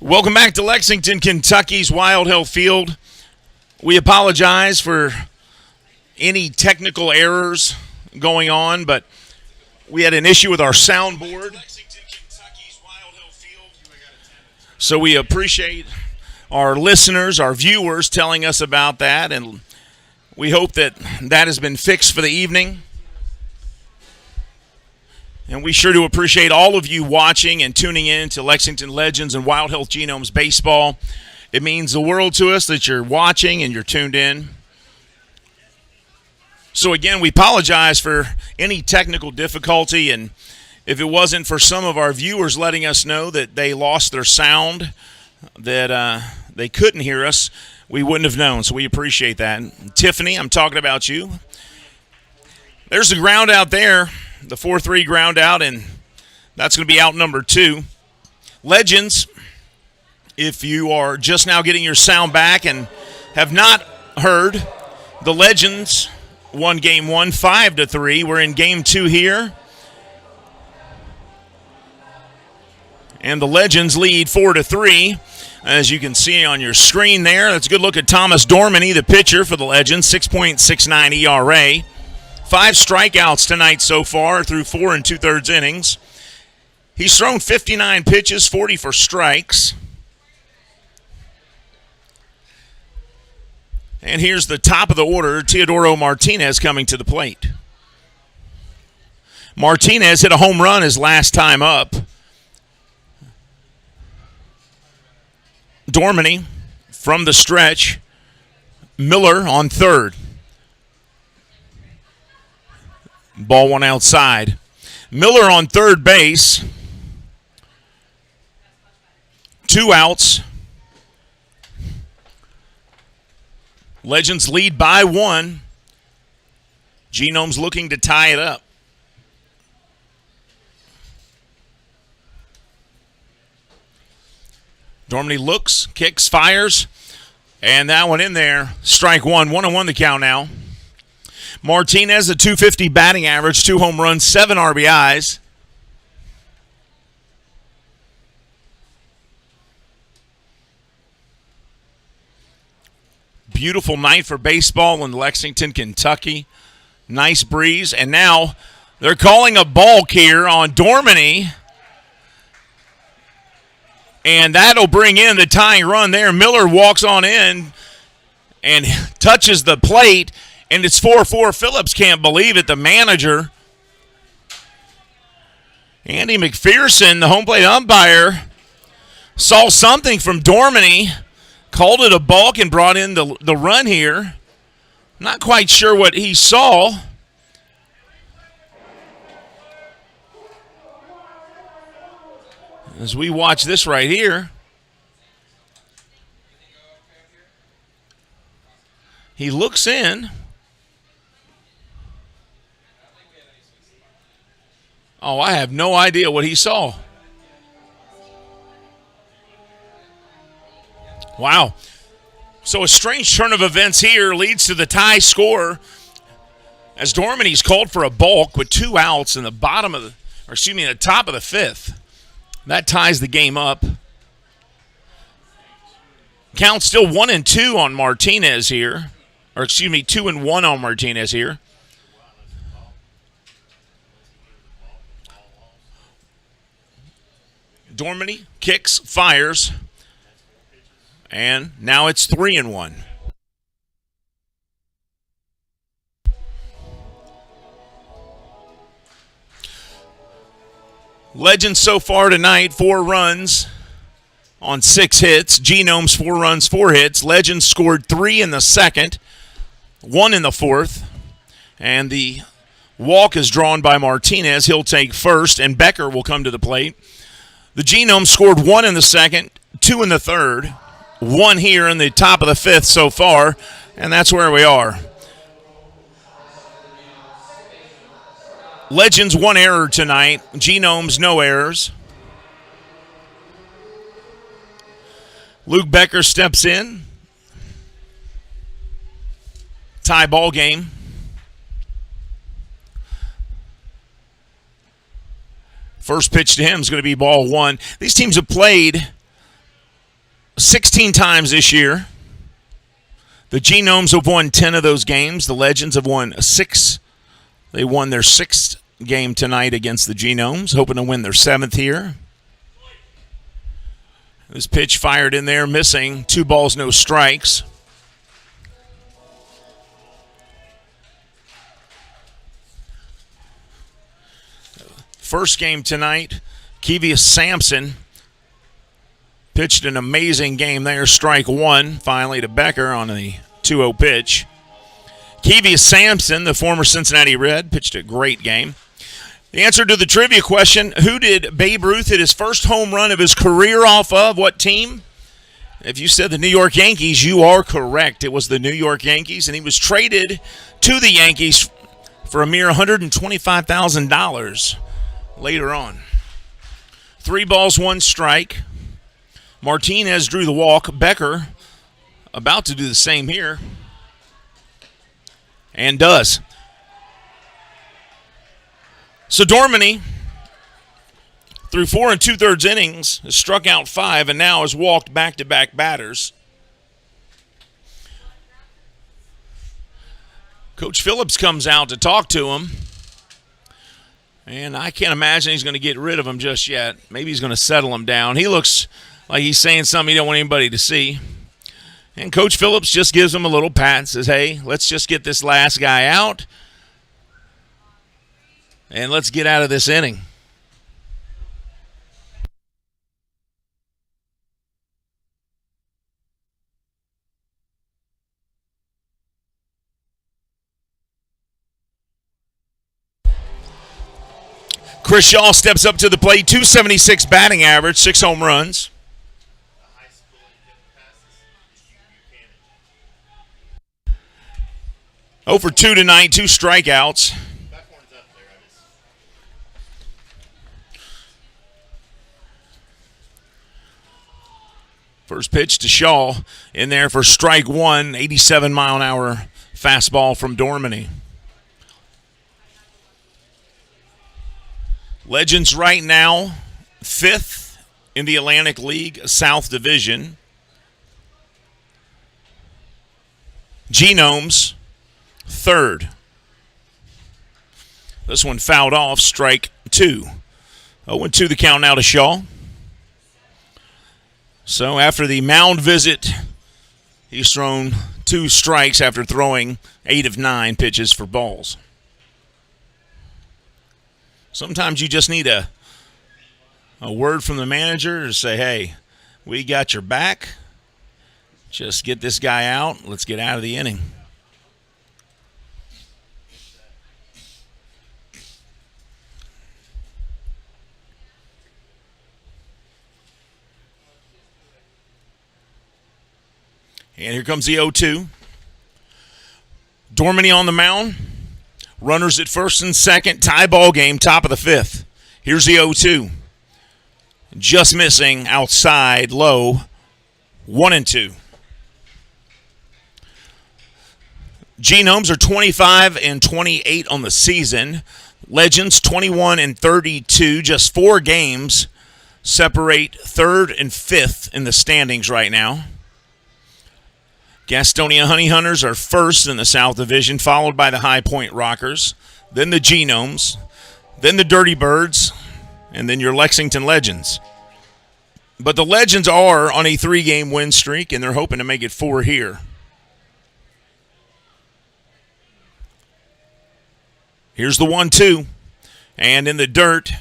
Welcome back to Lexington, Kentucky's Wild Hill Field. We apologize for any technical errors going on, but we had an issue with our soundboard. So we appreciate our listeners, our viewers telling us about that, and we hope that that has been fixed for the evening. And we sure do appreciate all of you watching and tuning in to Lexington Legends and Wild Health Genomes Baseball. It means the world to us that you're watching and you're tuned in. So again, we apologize for any technical difficulty, and if it wasn't for some of our viewers letting us know that they lost their sound, that they couldn't hear us, we wouldn't have known. So we appreciate that. Tiffany, I'm talking about you. There's the ground out there. The 4-3 ground out, and that's going to be out number 2. Legends, if you are just now getting your sound back and have not heard, the Legends won game 1 5-3. We're in game 2 here. And the Legends lead 4-3. As you can see on your screen there, that's a good look at Thomas Dormany, the pitcher for the Legends, 6.69 ERA. 5 strikeouts tonight so far through 4 2/3 innings. He's thrown 59 pitches, 40 for strikes. And here's the top of the order, Teodoro Martinez coming to the plate. Martinez hit a home run his last time up. Dormany from the stretch. Miller on third. Ball one outside. Miller on third base. 2 outs. Legends lead by 1. Genomes looking to tie it up. Dormany looks, kicks, fires, and that one in there. Strike one. 1-1 the count now. Martinez, a .250 batting average, 2 home runs, 7 RBIs. Beautiful night for baseball in Lexington, Kentucky. Nice breeze. And now they're calling a balk here on Dormany. And that'll bring in the tying run there. Miller walks on in and touches the plate. And it's 4-4. Phillips can't believe it. The manager, Andy McPherson, the home plate umpire, saw something from Dormany, called it a balk, and brought in the run here. Not quite sure what he saw. As we watch this right here, he looks in. Oh, I have no idea what he saw. Wow. So a strange turn of events here leads to the tie score as Dormany's called for a balk with 2 outs in the the top of the 5th. That ties the game up. Count still 1-2 on Martinez here. 2-1 on Martinez here. Dormany kicks, fires, and now it's 3-1. Legends so far tonight, 4 runs on 6 hits. Genomes, 4 runs, 4 hits. Legends scored 3 in the second, 1 in the fourth, and the walk is drawn by Martinez. He'll take first, and Becker will come to the plate. The Genomes scored 1 in the second, 2 in the third, 1 here in the top of the 5th so far, and that's where we are. Legends 1 error tonight. Genomes no errors. Luke Becker steps in. Tie ball game. First pitch to him is going to be ball 1. These teams have played 16 times this year. The Genomes have won 10 of those games. The Legends have won 6. They won their 6th game tonight against the Genomes, hoping to win their 7th here. This pitch fired in there, missing. 2 balls, no strikes. First game tonight, Kevius Sampson pitched an amazing game there. Strike 1 finally to Becker on the 2-0 pitch. Kevius Sampson, the former Cincinnati Red, pitched a great game. The answer to the trivia question, who did Babe Ruth hit his first home run of his career off of? What team? If you said the New York Yankees, you are correct. It was the New York Yankees, and he was traded to the Yankees for a mere $125,000 later on. 3 balls, 1 strike. Martinez drew the walk. Becker about to do the same here. And does. So Dormany, through 4 2/3 innings, has struck out 5 and now has walked back-to-back batters. Coach Phillips comes out to talk to him. And I can't imagine he's going to get rid of him just yet. Maybe he's going to settle him down. He looks like he's saying something he don't want anybody to see. And Coach Phillips just gives him a little pat and says, hey, let's just get this last guy out. And let's get out of this inning. Chris Shaw steps up to the plate, 276 batting average, 6 home runs. 0 for 2 tonight, 2 strikeouts. First pitch to Shaw in there for strike 1, 87-mile-an-hour fastball from Dormany. Legends right now, 5th in the Atlantic League South Division. Genomes, 3rd. This one fouled off, strike 2. 0-2 the count now to Shaw. So after the mound visit, he's thrown 2 strikes after throwing 8 of 9 pitches for balls. Sometimes you just need a word from the manager to say, hey, we got your back. Just get this guy out. Let's get out of the inning. And here comes the 0-2. Dormany on the mound. Runners at first and second. Tie ball game, top of the 5th. Here's the 0-2. Just missing outside, low. 1-2. Genomes are 25-28 on the season. Legends 21-32. Just 4 games separate 3rd and 5th in the standings right now. Gastonia Honey Hunters are 1st in the South Division, followed by the High Point Rockers, then the Genomes, then the Dirty Birds, and then your Lexington Legends. But the Legends are on a 3-game win streak, and they're hoping to make it 4 here. Here's the 1-2, and in the dirt.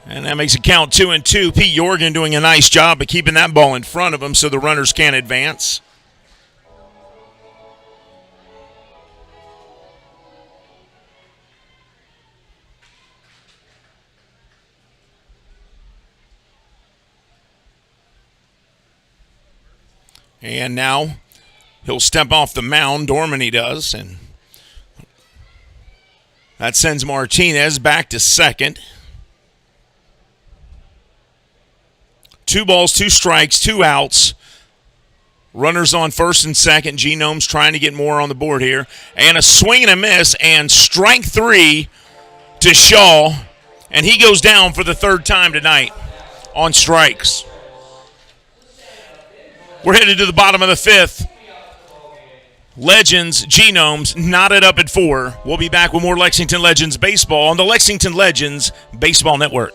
And that makes it count 2-2. Pete Yorgan doing a nice job of keeping that ball in front of him so the runners can't advance. And now he'll step off the mound. Dormany does. And that sends Martinez back to second. 2 balls, 2 strikes, 2 outs. Runners on first and second. Genomes trying to get more on the board here. And a swing and a miss, and strike 3 to Shaw. And he goes down for the 3rd time tonight. on strikes. We're headed to the bottom of the fifth. Legends, Genomes, knotted up at 4. We'll be back with more Lexington Legends baseball on the Lexington Legends Baseball Network.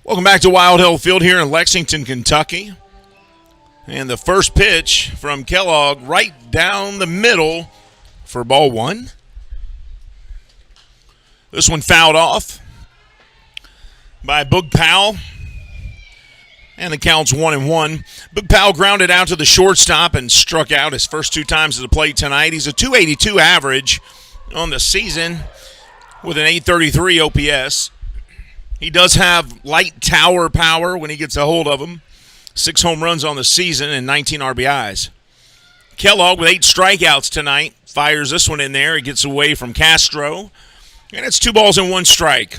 Welcome back to Wild Hill Field here in Lexington, Kentucky. And the first pitch from Kellogg right down the middle for ball 1. This one fouled off by Boog Powell. And the count's 1-1. Boog Powell grounded out to the shortstop and struck out his first 2 times at the plate tonight. He's a .282 average on the season with an .833 OPS. He does have light tower power when he gets a hold of them. 6 home runs on the season and 19 RBIs. Kellogg with 8 strikeouts tonight. Fires this one in there. He gets away from Castro. And it's 2 balls and 1 strike.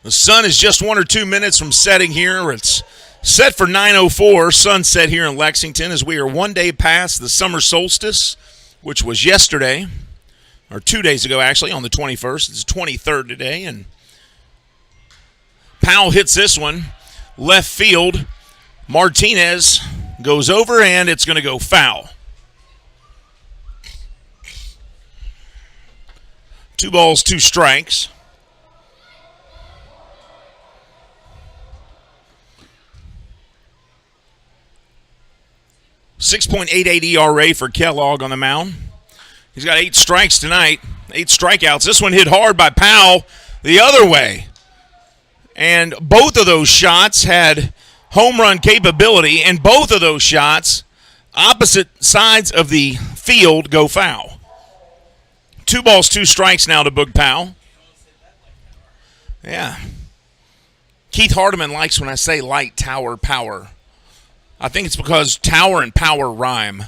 The sun is just 1 or 2 minutes from setting here. It's set for 9:04 sunset here in Lexington as we are 1 day past the summer solstice, which was yesterday. Or 2 days ago, actually, on the 21st. It's the 23rd today. And Powell hits this one. Left field. Martinez goes over, and it's going to go foul. 2 balls, 2 strikes. .88 ERA for Kellogg on the mound. He's got 8 strikes tonight, 8 strikeouts. This one hit hard by Powell the other way. And both of those shots had home run capability, and both of those shots, opposite sides of the field, go foul. 2 balls, 2 strikes now to Boog Powell. Yeah. Keith Hardiman likes when I say light tower power. I think it's because tower and power rhyme.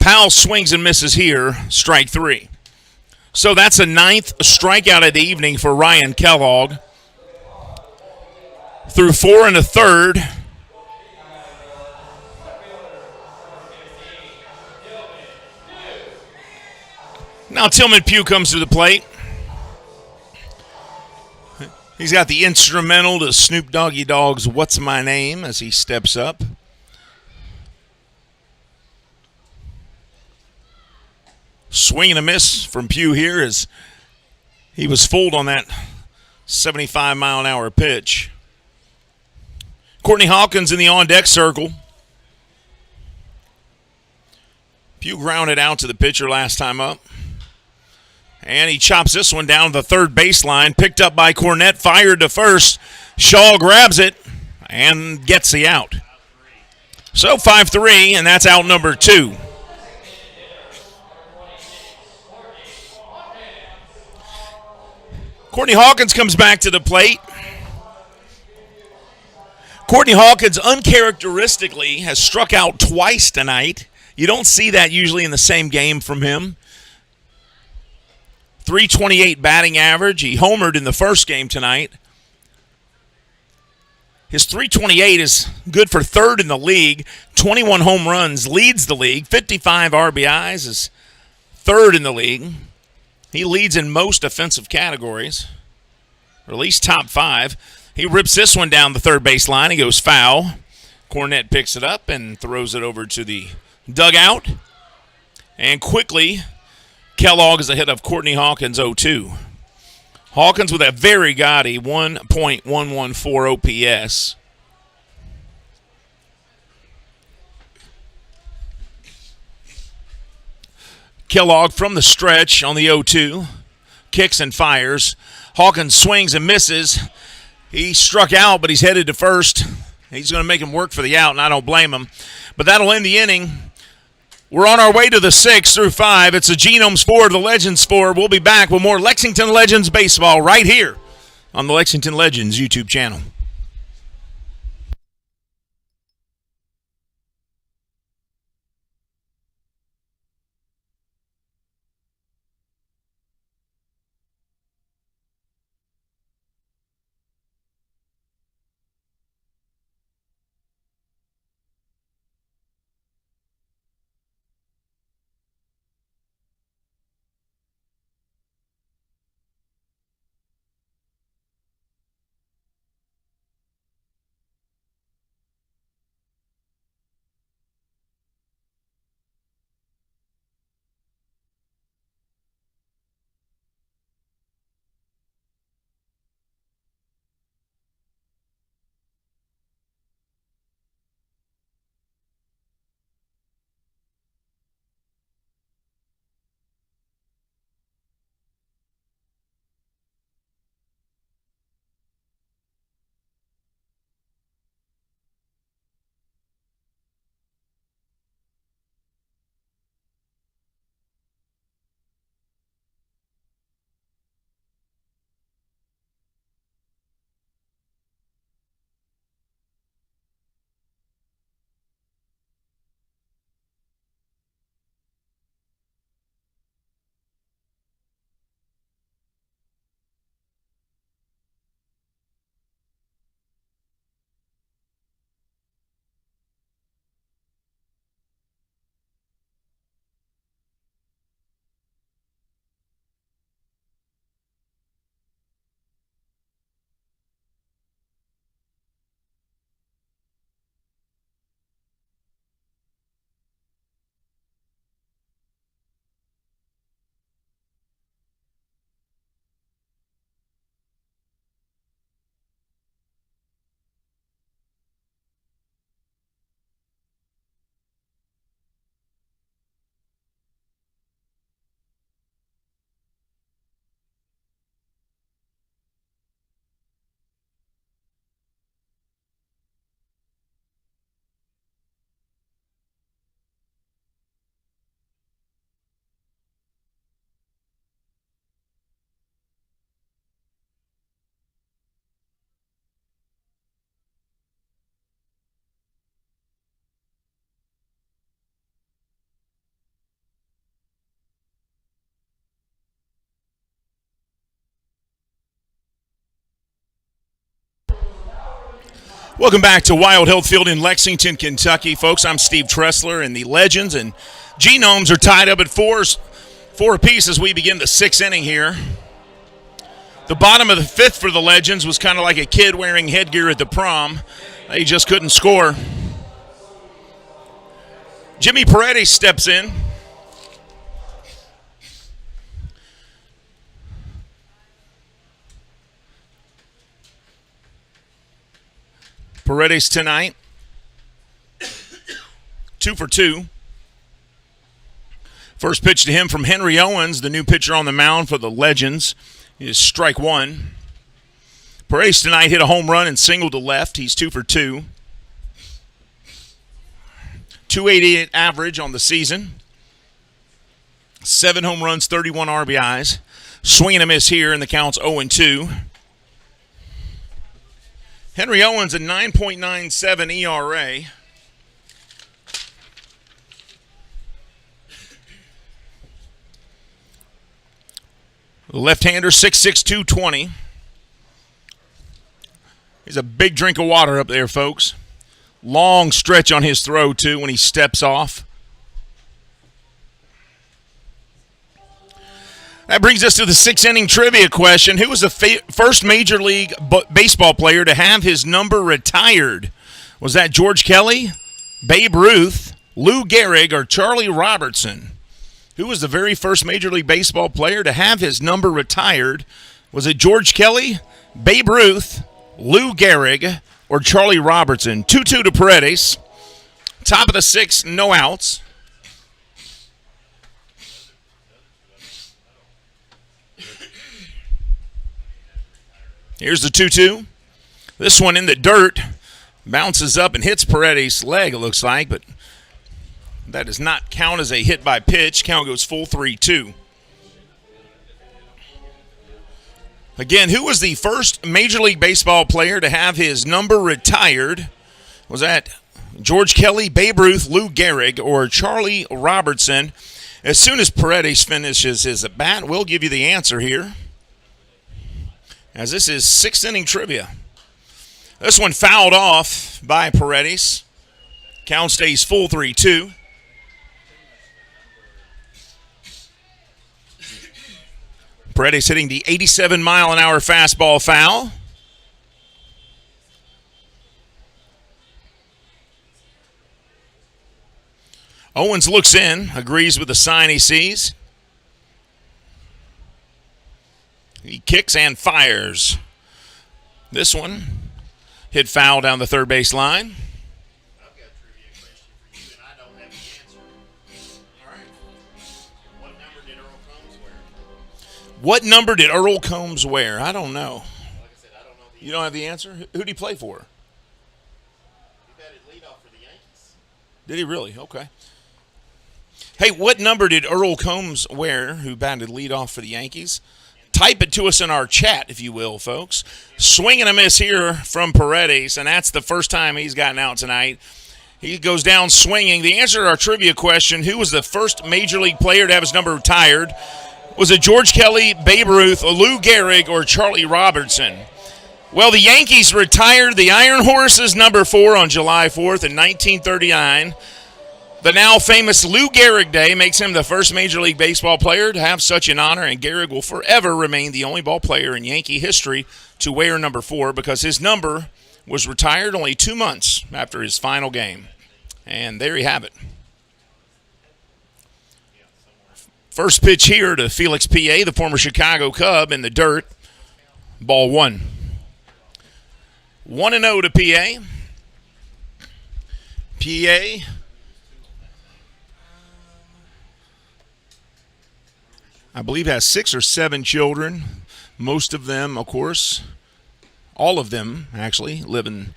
Powell swings and misses here, strike 3. So that's a 9th strikeout of the evening for Ryan Kellogg. Through 4 1/3. Now Tillman Pugh comes to the plate. He's got the instrumental to Snoop Doggy Dogg's What's My Name as he steps up. Swing and a miss from Pugh here as he was fooled on that 75-mile-an-hour pitch. Courtney Hawkins in the on-deck circle. Pugh grounded out to the pitcher last time up. And he chops this one down the third baseline. Picked up by Cornett, fired to first. Shaw grabs it and gets the out. So 5-3, and that's out number 2. Courtney Hawkins comes back to the plate. Courtney Hawkins uncharacteristically has struck out twice tonight. You don't see that usually in the same game from him. 328 batting average. He homered in the first game tonight. His 328 is good for third in the league. 21 home runs, leads the league. 55 RBIs is third in the league. He leads in most offensive categories, or at least top 5. He rips this one down the third base line. He goes foul. Cornette picks it up and throws it over to the dugout. And quickly, Kellogg is ahead of Courtney Hawkins 0-2. Hawkins with a very gaudy 1.114 OPS. Kellogg from the stretch on the 0-2. Kicks and fires. Hawkins swings and misses. He struck out, but he's headed to first. He's going to make him work for the out, and I don't blame him. But that'll end the inning. We're on our way to the 6 through 5. It's the Genomes 4, the Legends 4. We'll be back with more Lexington Legends baseball right here on the Lexington Legends YouTube channel. Welcome back to Wild Health Field in Lexington, Kentucky. Folks, I'm Steve Tressler, and the Legends and Genomes are tied up at four apiece as we begin the 6th inning here. The bottom of the 5th for the Legends was kind of like a kid wearing headgear at the prom. They just couldn't score. Jimmy Paredes steps in. Paredes tonight, 2 for 2. First pitch to him from Henry Owens, the new pitcher on the mound for the Legends, is strike 1. Paredes tonight hit a home run and singled to left. He's 2 for 2. 288 average on the season. 7 home runs, 31 RBIs. Swing and a miss here, and the count's 0-2. Henry Owens, a 9.97 ERA. The left-hander, 6'6", 220. He's a big drink of water up there, folks. Long stretch on his throw, too, when he steps off. That brings us to the 6th-inning trivia question. Who was the first Major League Baseball player to have his number retired? Was that George Kelly, Babe Ruth, Lou Gehrig, or Charlie Robertson? Who was the very first Major League Baseball player to have his number retired? Was it George Kelly, Babe Ruth, Lou Gehrig, or Charlie Robertson? 2-2 to Paredes. Top of the 6th, no outs. Here's the 2-2. This one in the dirt. Bounces up and hits Paredes' leg, it looks like, but that does not count as a hit by pitch. Count goes full 3-2. Again, who was the first Major League Baseball player to have his number retired? Was that George Kelly, Babe Ruth, Lou Gehrig, or Charlie Robertson? As soon as Paredes finishes his at-bat, we'll give you the answer here, as this is 6th-inning trivia. This one fouled off by Paredes. Count stays full 3-2. Paredes hitting the 87-mile-an-hour fastball foul. Owens looks in, agrees with the sign he sees. He kicks and fires. This one hit foul down the third base line. I've got a trivia question for you, and I don't have the answer. All right. What number did Earl Combs wear? What number did Earl Combs wear? I don't know. Like I said, I don't know the You don't have the answer? Who did he play for? He batted leadoff for the Yankees. Did he really? Okay. Hey, what number did Earl Combs wear, who batted leadoff for the Yankees? Type it to us in our chat, if you will, folks. Swing and a miss here from Paredes, and that's the first time he's gotten out tonight. He goes down swinging. The answer to our trivia question, who was the first Major League player to have his number retired? Was it George Kelly, Babe Ruth, Lou Gehrig, or Charlie Robertson? Well, the Yankees retired the Iron Horse's number 4 on July 4th in 1939. The now famous Lou Gehrig Day makes him the first Major League Baseball player to have such an honor, and Gehrig will forever remain the only ball player in Yankee history to wear number 4 because his number was retired only 2 months after his final game. And there you have it. First pitch here to Felix P.A., the former Chicago Cub, in the dirt. Ball 1. 1-0 to P.A. P.A. I believe has 6 or 7 children. Most of them, of course, all of them actually, live in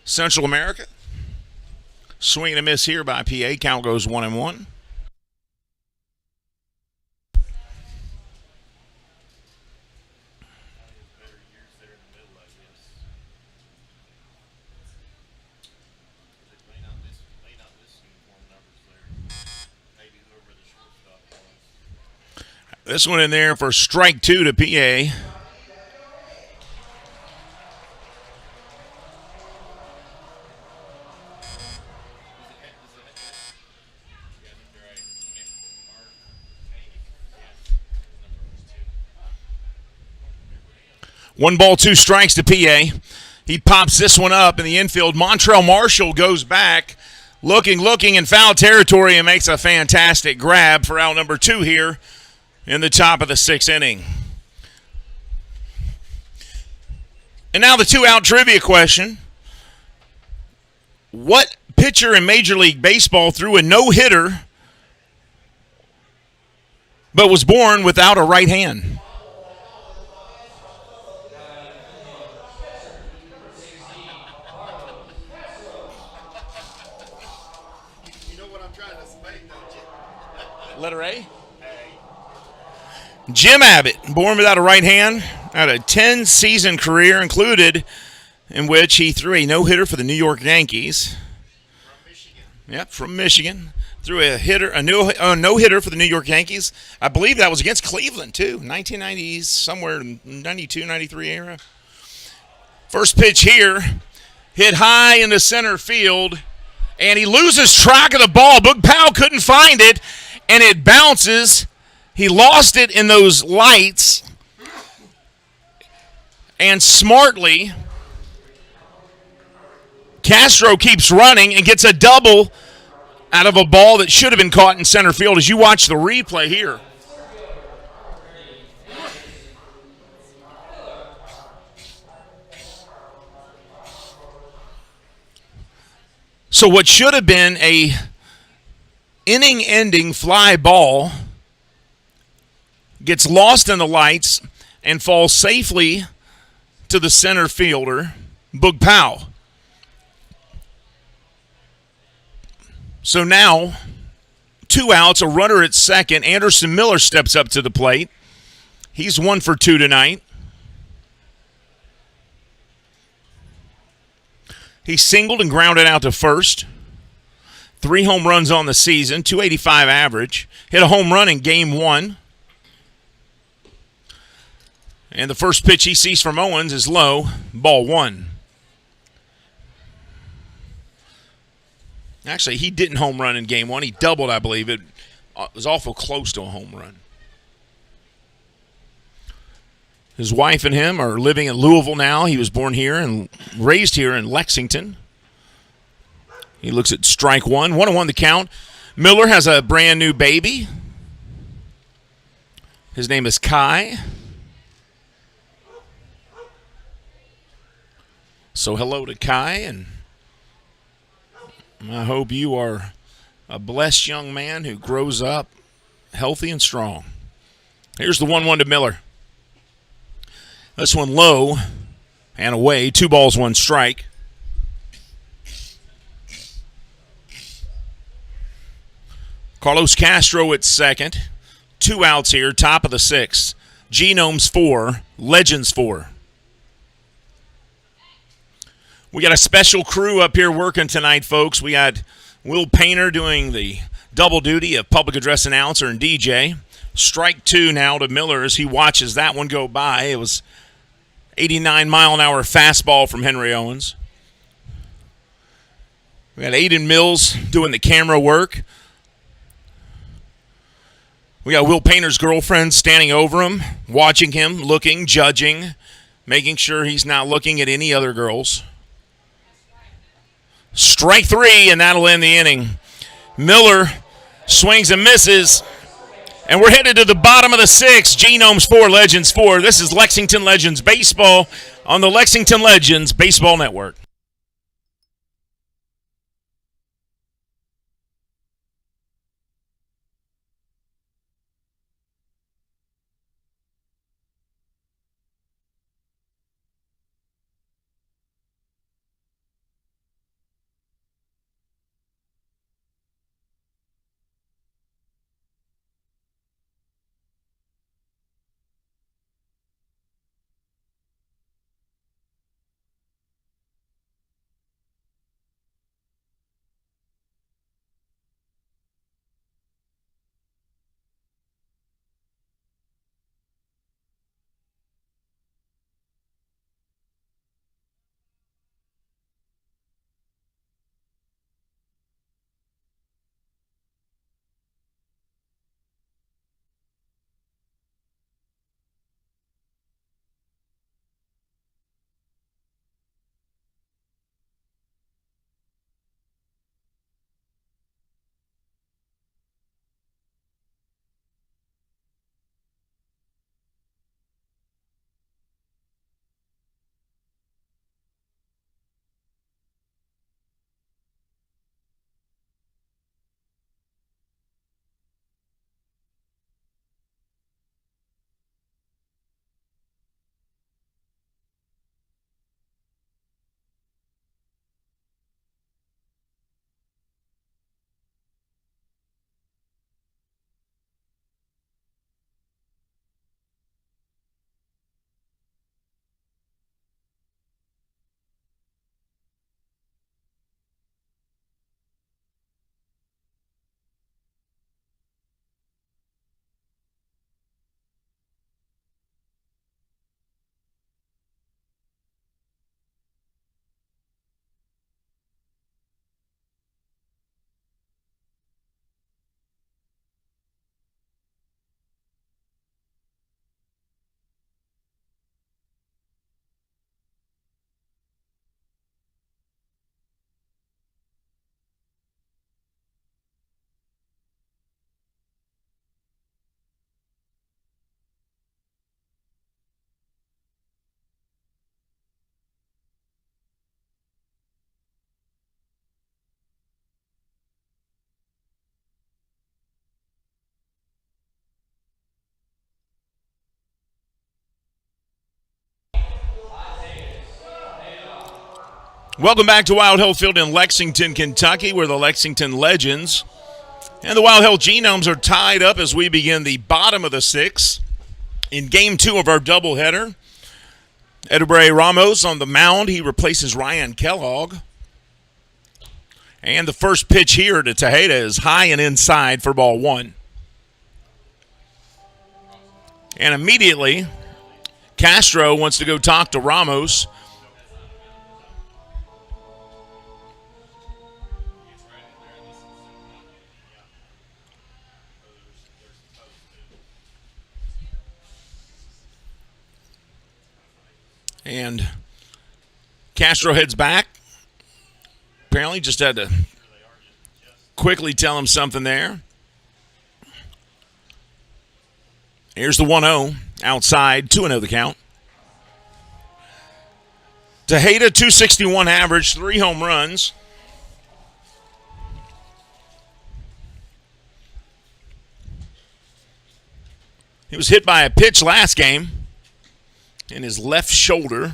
Central America. Swing and a miss here by PA. Count goes 1-1. This one in there for strike 2 to PA. One ball, 2 strikes to PA. He pops this one up in the infield. Montrell Marshall goes back, looking in foul territory, and makes a fantastic grab for out number 2 here in the top of the 6th inning. And now the 2-out trivia question. What pitcher in Major League Baseball threw a no-hitter but was born without a right hand? Spade, don't you? Letter A. Hey. Jim Abbott, born without a right hand, had a 10-season career included in which he threw a no-hitter for the New York Yankees. From Michigan. Yep, from Michigan. Threw a no-hitter for the New York Yankees. I believe that was against Cleveland, too. 1990s, somewhere in 92, 93 era. First pitch here, hit high into center field, and he loses track of the ball. Boog Powell couldn't find it, and it bounces. He lost it in those lights, and smartly, Castro keeps running and gets a double out of a ball that should have been caught in center field as you watch the replay here. So what should have been a inning-ending fly ball gets lost in the lights and falls safely to the center fielder, Boog Powell. So now, 2 outs, a runner at second. Anderson Miller steps up to the plate. He's 1 for 2 tonight. He singled and grounded out to first. 3 home runs on the season, 285 average. Hit a home run in game 1. And the first pitch he sees from Owens is low, ball 1. Actually, he didn't home run in game 1. He doubled, I believe. It was awful close to a home run. His wife and him are living in Louisville now. He was born here and raised here in Lexington. He looks at strike 1. 1-1 the count. Miller has a brand new baby. His name is Kai. So hello to Kai, and I hope you are a blessed young man who grows up healthy and strong. Here's the 1-1 to Miller. This one low and away. 2 balls, 1 strike. Carlos Castro at second. 2 outs here, top of the 6th. Genomes 4, Legends 4. We got a special crew up here working tonight, folks. We got Will Painter doing the double duty of public address announcer and DJ. Strike 2 now to Miller as he watches that one go by. It was 89-mile-an-hour fastball from Henry Owens. We got Aiden Mills doing the camera work. We got Will Painter's girlfriend standing over him, watching him, looking, judging, making sure he's not looking at any other girls. Strike 3, and that'll end the inning. Miller swings and misses. And we're headed to the bottom of the 6th. Genomes 4, Legends 4. This is Lexington Legends Baseball on the Lexington Legends Baseball Network. Welcome back to Wild Health Field in Lexington, Kentucky, where the Lexington Legends and the Wild Health Genomes are tied up as we begin the bottom of the sixth in Game 2 of our doubleheader. Edebre Ramos on the mound. He replaces Ryan Kellogg. And the first pitch here to Tejeda is high and inside for ball one. And immediately, Castro wants to go talk to Ramos. And Castro heads back. Apparently just had to quickly tell him something there. Here's the 1-0 outside, 2-0 the count. Tejeda, 261 average, 3 home runs. He was hit by a pitch last game in his left shoulder.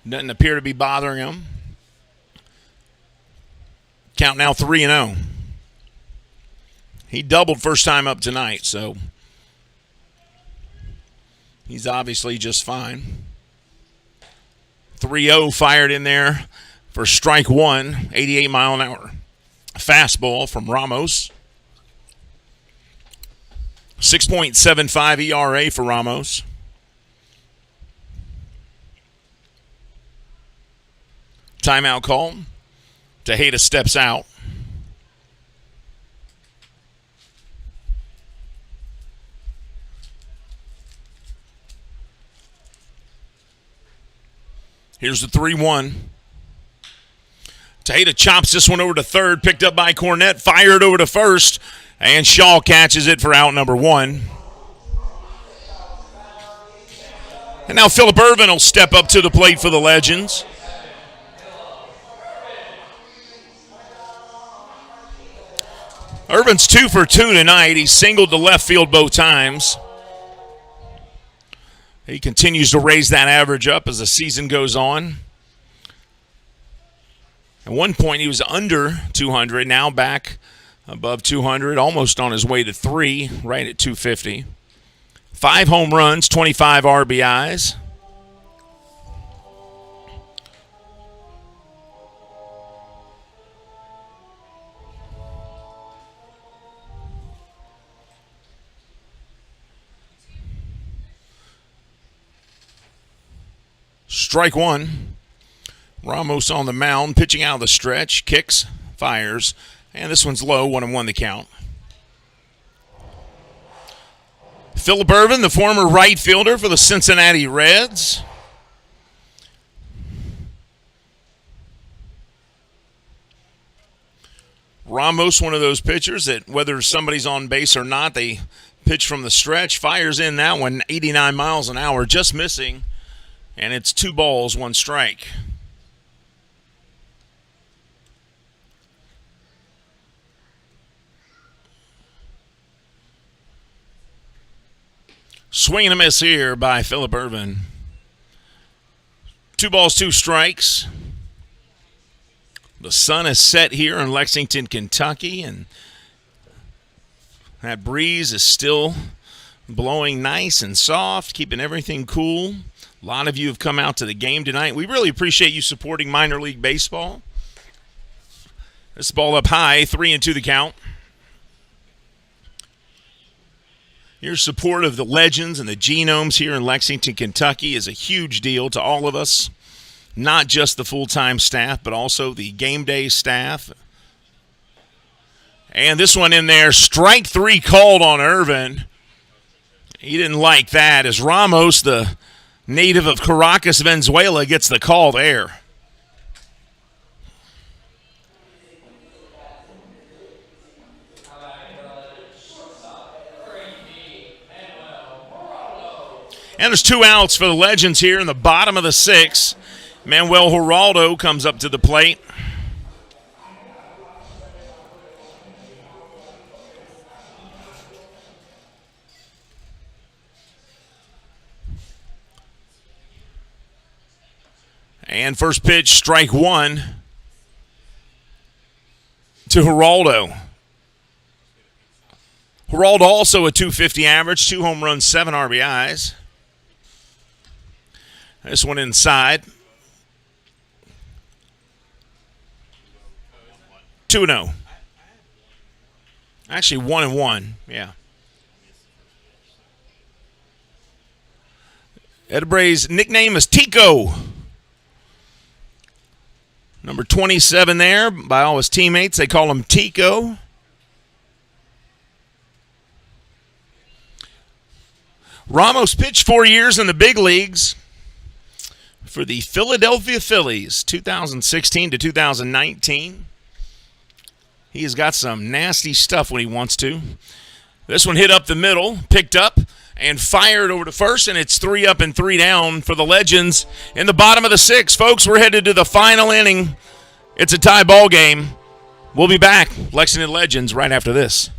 Doesn't appear to be bothering him. Count now 3-0. He doubled first time up tonight, so he's obviously just fine. 3-0 fired in there for strike one, 88 mile an hour. Fastball from Ramos. 6.75 ERA for Ramos. Timeout call. Tejeda steps out. Here's the 3-1. Tejeda chops this one over to third, picked up by Cornett, fired over to first, and Shaw catches it for out number one. And now Phillip Irvin will step up to the plate for the Legends. Irvin's 2 for 2 tonight. He singled to left field both times. He continues to raise that average up as the season goes on. At one point, he was under 200. Now back above 200, almost on his way to 3, right at 250. 5 home runs, 25 RBIs. Strike one. Ramos on the mound, pitching out of the stretch, kicks, fires, and this one's low, 1-1 the count. Phillip Irvin, the former right fielder for the Cincinnati Reds. Ramos, one of those pitchers that whether somebody's on base or not, they pitch from the stretch, fires in that one, 89 miles an hour, just missing. And it's 2 balls, 1 strike. Swing and a miss here by Phillip Irvin. 2 balls, 2 strikes. The sun is set here in Lexington, Kentucky, and that breeze is still blowing nice and soft, keeping everything cool. A lot of you have come out to the game tonight. We really appreciate you supporting minor league baseball. This ball up high, 3-2 the count. Your support of the Legends and the Genomes here in Lexington, Kentucky is a huge deal to all of us. Not just the full-time staff, but also the game day staff. And this one in there, strike 3 called on Irvin. He didn't like that as Ramos, the native of Caracas, Venezuela, gets the call there. And there's 2 outs for the Legends here in the bottom of the 6th. Manuel Geraldo comes up to the plate. And first pitch, strike one to Geraldo. Geraldo also a 250 average, 2 home runs, 7 RBIs. This one inside. 2-0. Actually, 1-1. Yeah. Edebray's nickname is Tico. Number 27 there by all his teammates. They call him Tico. Ramos pitched 4 years in the big leagues for the Philadelphia Phillies, 2016 to 2019. He has got some nasty stuff when he wants to. This one hit up the middle, picked up, and fired over to first, and it's 3 up and 3 down for the Legends in the bottom of the 6th. Folks, we're headed to the final inning. It's a tie ball game. We'll be back, Lexington Legends, right after this.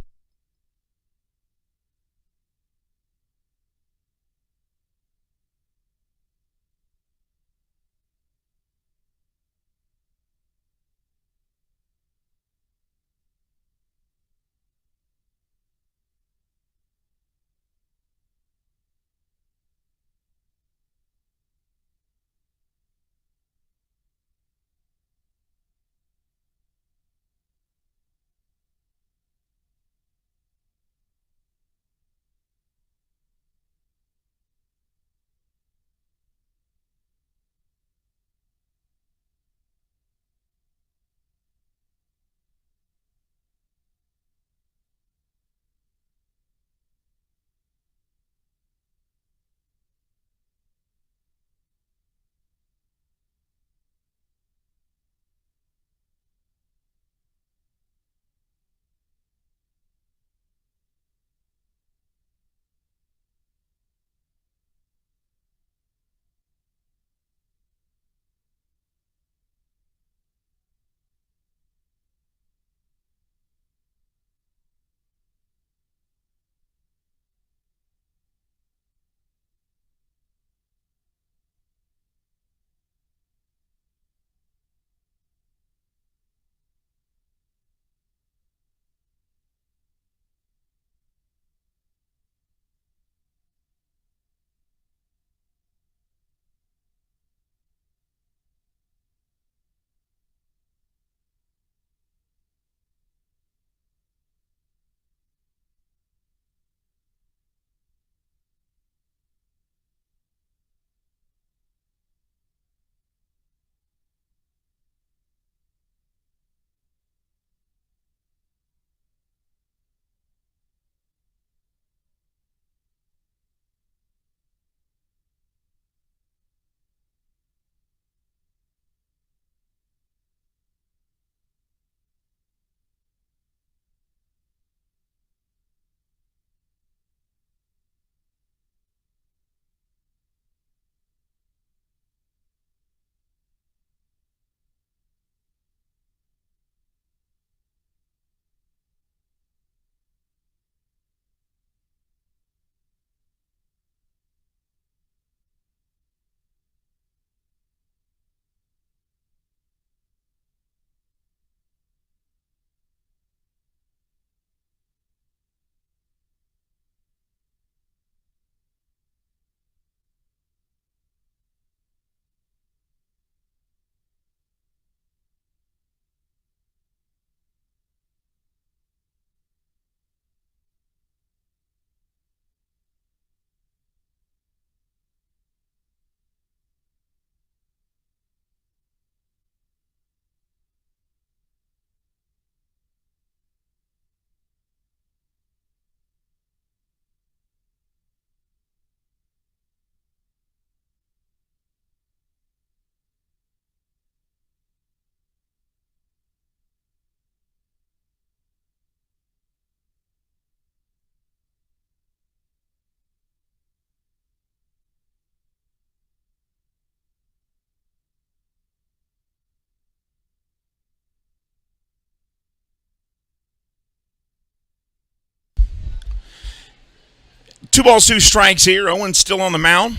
Two balls, 2 strikes here. Owen's still on the mound.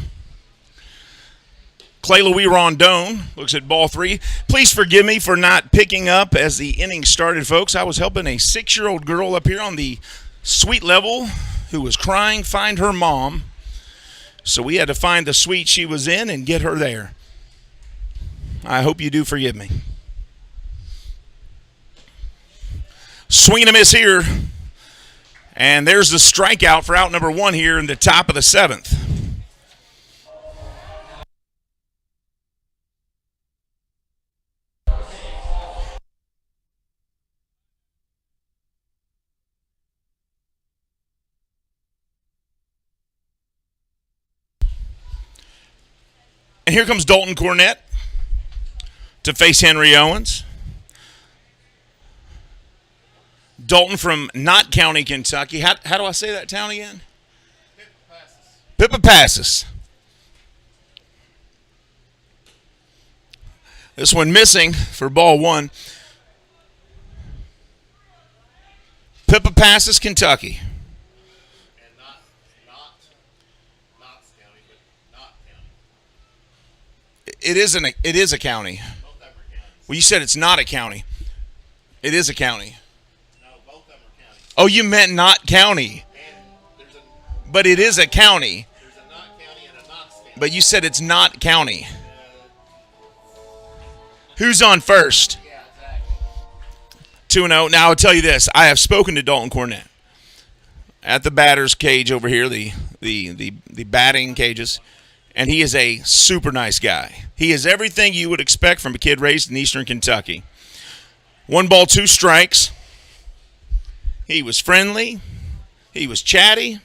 Clay Louis Rondon looks at ball 3. Please forgive me for not picking up as the inning started, folks. I was helping a 6-year-old girl up here on the suite level who was crying find her mom. So we had to find the suite she was in and get her there. I hope you do forgive me. Swing and a miss here. And there's the strikeout for out number 1 here in the top of the 7th. And here comes Dalton Cornett to face Henry Owens. Dalton from Knott County, Kentucky. How do I say that town again? Pippa-Passes. This one missing for ball 1. Pippa-Passes, Kentucky. And not Knox County, but Knott County. It is a county. Both of them are counties. Well, you said it's not a county. It is a county. No, both of them are counties. Oh, you meant Knott County. And there's a But it is a county. Knott County and a Knox County. But you said it's not county. Who's on first? Yeah, exactly. 2-0. Now, I'll tell you this. I have spoken to Dalton Cornett at the batter's cage over here, the batting cages, and he is a super nice guy. He is everything you would expect from a kid raised in eastern Kentucky. 1 ball, 2 strikes. He was friendly. He was chatty.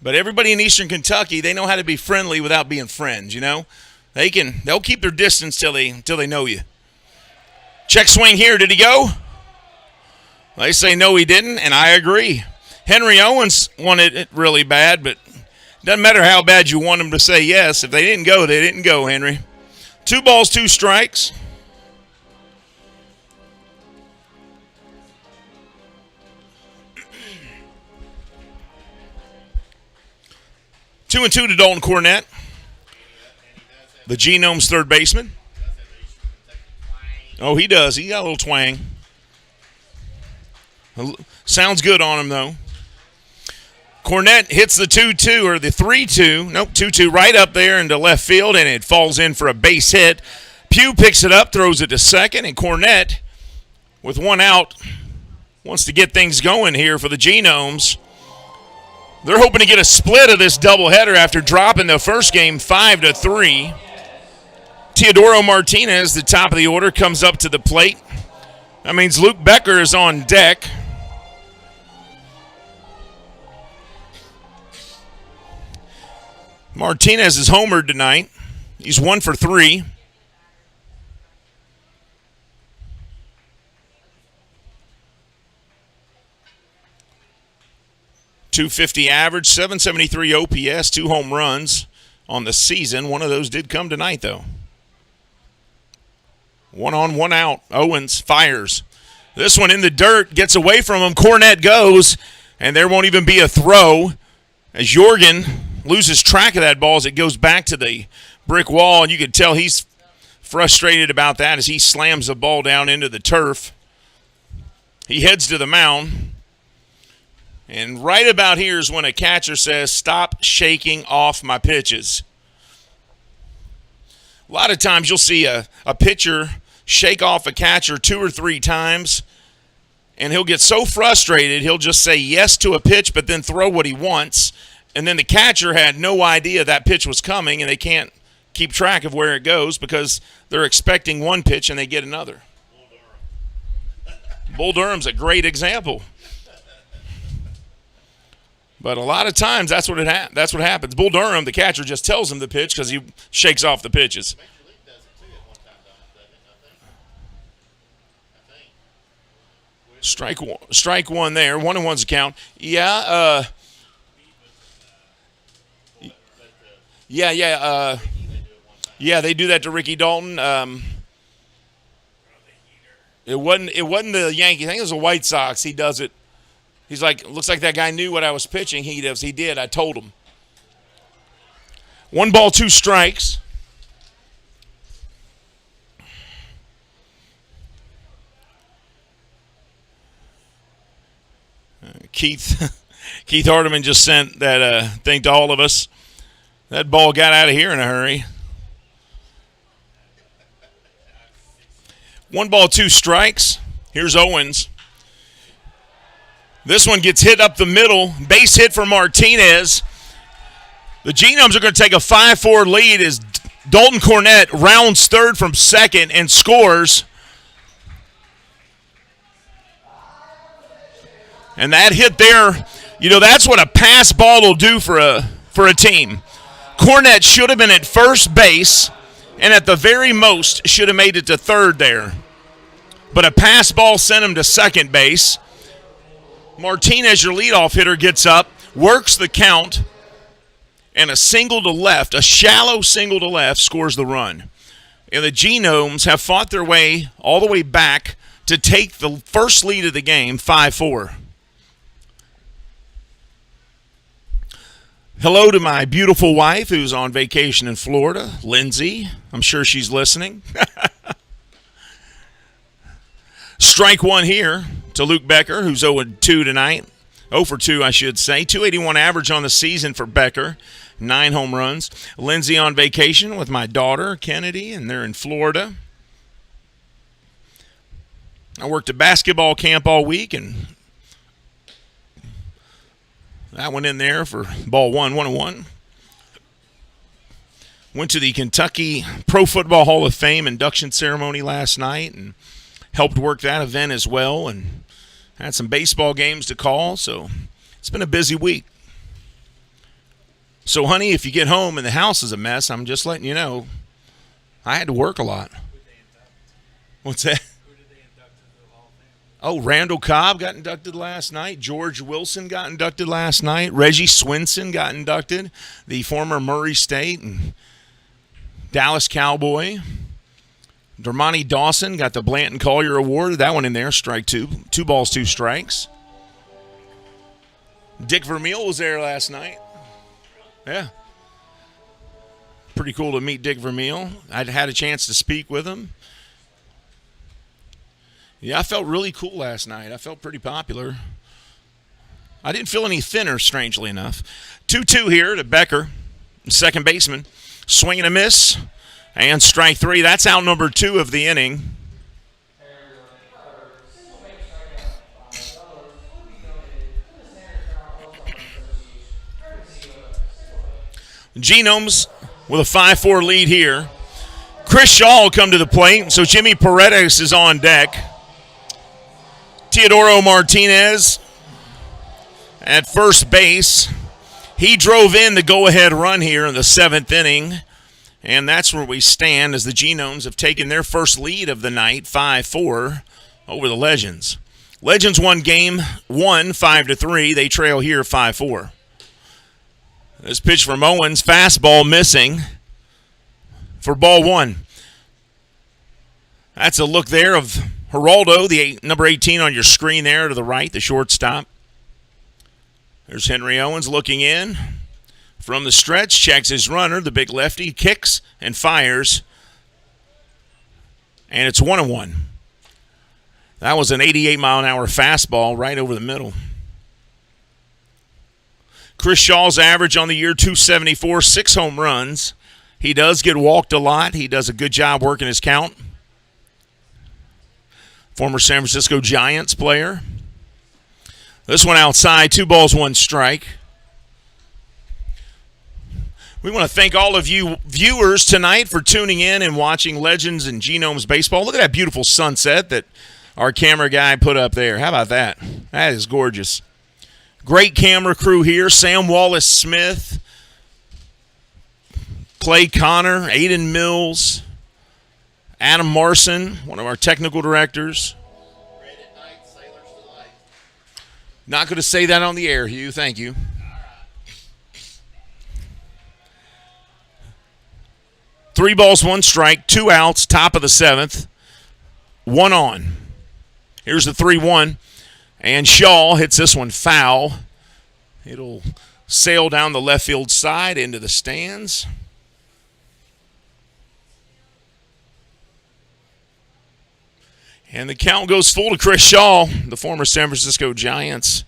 But everybody in eastern Kentucky, they know how to be friendly without being friends, you know? They'll keep their distance till they know you. Check swing here. Did he go? They say no, he didn't, and I agree. Henry Owens wanted it really bad, but it doesn't matter how bad you want them to say yes. If they didn't go, they didn't go, Henry. 2 balls, 2 strikes. Two and 2 to Dalton Cornett, the Genomes third baseman. Oh, he does. He got a little twang. Sounds good on him, though. Cornett hits the 2-2, or the 3-2. Nope, 2-2 right up there into left field, and it falls in for a base hit. Pugh picks it up, throws it to second, and Cornett, with 1 out, wants to get things going here for the Genomes. They're hoping to get a split of this doubleheader after dropping the first game 5-3. Teodoro Martinez, the top of the order, comes up to the plate. That means Luke Becker is on deck. Martinez is homered tonight. He's 1 for 3. .250 average, 773 OPS, 2 home runs on the season. One of those did come tonight, though. 1 on, 1 out. Owens fires. This one in the dirt, gets away from him. Cornett goes, and there won't even be a throw as Jorgen loses track of that ball as it goes back to the brick wall, and you can tell he's frustrated about that as he slams the ball down into the turf. He heads to the mound. And right about here is when a catcher says, "Stop shaking off my pitches." A lot of times you'll see a pitcher shake off a catcher 2 or 3 times, and he'll get so frustrated he'll just say yes to a pitch but then throw what he wants, and then the catcher had no idea that pitch was coming, and they can't keep track of where it goes because they're expecting one pitch and they get another. Bull Durham's a great example. But a lot of times that's what happens. Bull Durham, the catcher, just tells him the pitch because he shakes off the pitches. Major League does it too at one time, doesn't it? I think. Strike one there. 1-1's the count. Yeah. Yeah, they do that to Ricky Dalton. It wasn't the Yankees. I think it was the White Sox. He does it He's like, looks like that guy knew what I was pitching. He did. I told him. 1 ball, 2 strikes. Keith Hardiman just sent that thing to all of us. That ball got out of here in a hurry. 1 ball, 2 strikes. Here's Owens. This one gets hit up the middle. Base hit for Martinez. The Genomes are going to take a 5-4 lead as Dalton Cornett rounds third from second and scores. And that hit there, that's what a pass ball will do for a team. Cornett should have been at first base, and at the very most should have made it to third there. But a pass ball sent him to second base. Martinez, your leadoff hitter, gets up, works the count, and a single to left, a shallow single to left, scores the run. And the Genomes have fought their way all the way back to take the first lead of the game, 5-4. Hello to my beautiful wife who's on vacation in Florida, Lindsay. I'm sure she's listening. Strike 1 here to Luke Becker, who's 0-2 tonight. 0 for 2, I should say. 281 average on the season for Becker. 9 home runs. Lindsay on vacation with my daughter, Kennedy, and they're in Florida. I worked a basketball camp all week, and that went in there for ball 101. Went to the Kentucky Pro Football Hall of Fame induction ceremony last night and helped work that event as well, and had some baseball games to call, so it's been a busy week. So, honey, if you get home and the house is a mess, I'm just letting you know I had to work a lot. What's that? Oh, Randall Cobb got inducted last night. George Wilson got inducted last night. Reggie Swinson got inducted, the former Murray State and Dallas Cowboy. Dermontti Dawson got the Blanton Collier Award. That one in there, strike 2. 2 balls, 2 strikes. Dick Vermeil was there last night. Yeah. Pretty cool to meet Dick Vermeil. I'd had a chance to speak with him. Yeah, I felt really cool last night. I felt pretty popular. I didn't feel any thinner, strangely enough. 2-2 here to Becker, second baseman. Swing and a miss, and strike 3. That's out number 2 of the inning. Genomes with a 5-4 lead here. Chris Shaw will come to the plate, so Jimmy Paredes is on deck. Teodoro Martinez at first base. He drove in the go-ahead run here in the 7th inning, and that's where we stand as the Genomes have taken their first lead of the night, 5-4, over the Legends. Legends won game 1, 5-3. They trail here 5-4. This pitch from Owens, fastball missing for ball 1. That's a look there of Geraldo, the number 18 on your screen there to the right, the shortstop. There's Henry Owens looking in from the stretch, checks his runner, the big lefty, kicks and fires. And it's 1-1. That was an 88-mile-an-hour fastball right over the middle. Chris Shaw's average on the year, 274, 6 home runs. He does get walked a lot. He does a good job working his count. Former San Francisco Giants player. This one outside, 2 balls, 1 strike. We want to thank all of you viewers tonight for tuning in and watching Legends and Genomes Baseball. Look at that beautiful sunset that our camera guy put up there. How about that? That is gorgeous. Great camera crew here. Sam Wallace-Smith, Clay Connor, Aiden Mills, Adam Marson, one of our technical directors. Red at night, sailors delight. Not going to say that on the air, Hugh. Thank you. 3 balls, 1 strike, 2 outs, top of the 7th. 1 on. Here's the 3-1. And Shaw hits this one foul. It'll sail down the left field side into the stands. And the count goes full to Chris Shaw, the former San Francisco Giants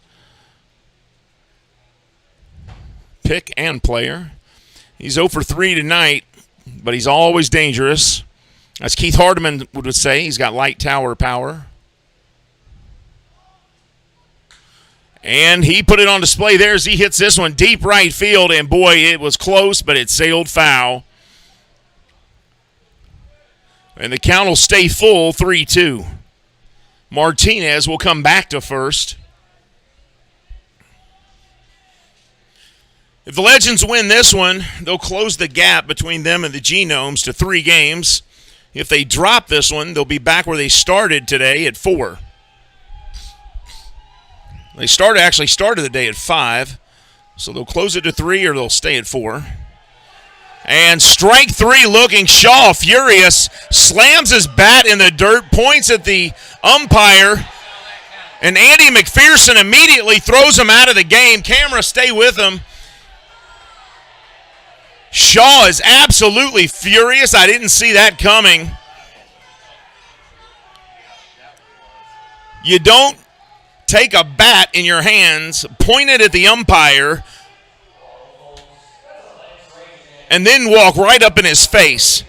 pick and player. He's 0 for 3 tonight, but he's always dangerous. As Keith Hardeman would say, he's got light tower power. And he put it on display there as he hits this one deep right field, and boy, it was close, but it sailed foul. And the count will stay full, 3-2. Martinez will come back to first. If the Legends win this one, they'll close the gap between them and the Genomes to 3 games. If they drop this one, they'll be back where they started today at 4. They actually started the day at 5, so they'll close it to 3 or they'll stay at 4. And strike 3 looking. Shaw, furious, slams his bat in the dirt, points at the umpire, and Andy McPherson immediately throws him out of the game. Camera, stay with him. Shaw is absolutely furious. I didn't see that coming. You don't take a bat in your hands, point it at the umpire, and then walk right up in his face.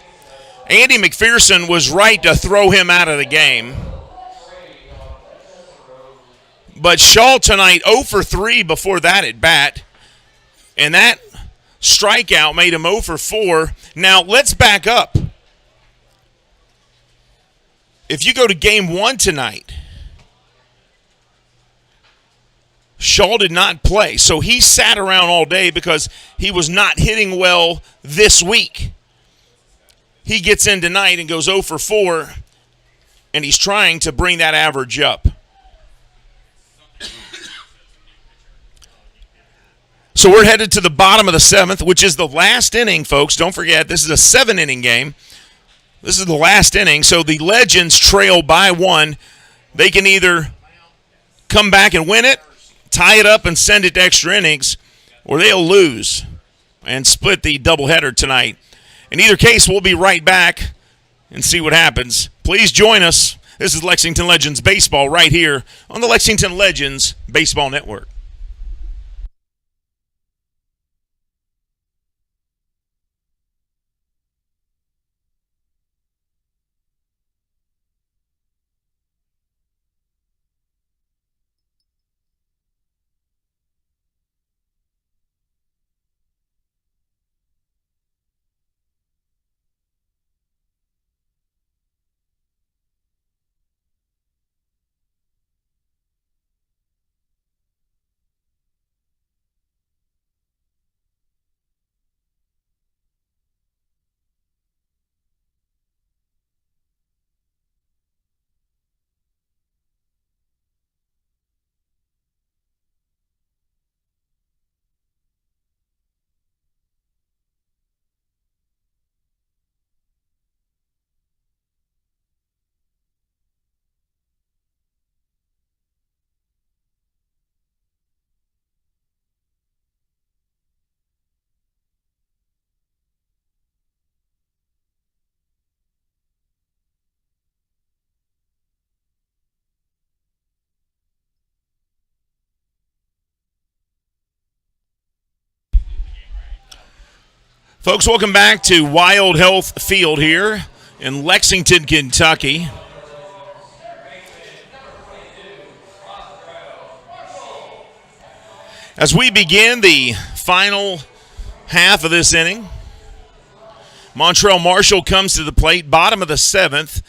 Andy McPherson was right to throw him out of the game. But Shaw tonight 0 for 3 before that at bat, and that strikeout made him 0 for 4. Now, let's back up. If you go to game 1 tonight, Shaw did not play, so he sat around all day because he was not hitting well this week. He gets in tonight and goes 0 for 4, and he's trying to bring that average up. So we're headed to the bottom of the 7th, which is the last inning, folks. Don't forget, this is a 7-inning game. This is the last inning, so the Legends trail by 1. They can either come back and win it, tie it up and send it to extra innings, or they'll lose and split the doubleheader tonight. In either case, we'll be right back and see what happens. Please join us. This is Lexington Legends Baseball right here on the Lexington Legends Baseball Network. Folks, welcome back to Wild Health Field here in Lexington, Kentucky. As we begin the final half of this inning, Montrell Marshall comes to the plate, bottom of the 7th.